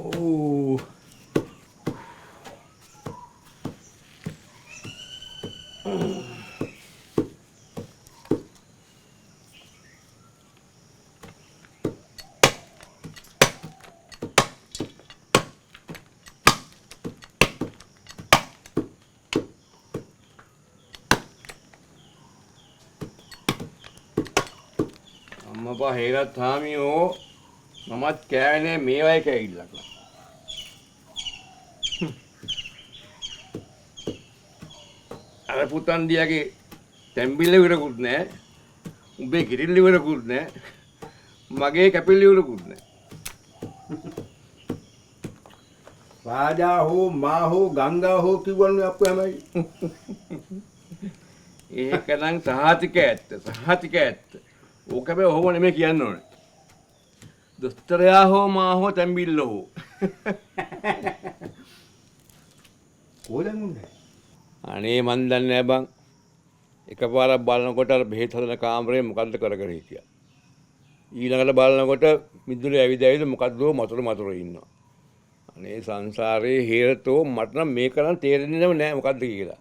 ඕ අම්මපා හේරත් හාමියෝ මමත් කෑනේ මේවයි කැවිල්ලක්. අර පුතන්දියාගේ තැම්බිල්ල ඉවරකුත් නැහැ. උඹේ කිරිල්ල ඉවරකුත් නැහැ. මගේ කැපිල්ල ඉවරකුත් නැහැ. රාජා හෝ මා හෝ ගංගා හෝ කිව්වලු අප්පු හැමයි. ඒකනම් සහතික ඇත්ත. සහතික ඇත්ත. ඕක හැබැයි ඔහොම නෙමෙයි කියන්න ඕනේ. දොස්තරයා හෝ මා හෝ තැම්බිල්ල හෝ. කොහෙන්ද මුන්නේ? අනේ මන් දන්නේ නැහැ බං. එකපාරක් බලනකොට අර බෙහෙත් හදන කාමරේ මොකද්ද කරගෙන හිටියා. ඊළඟට බලනකොට මිදුලේ ඇවිද මොකද්ද මතුරු ඉන්නවා. අනේ සංසාරේ හේරතෝ මට නම් මේක නම් තේරෙන්නේ නැහැ මොකද්ද කියලා.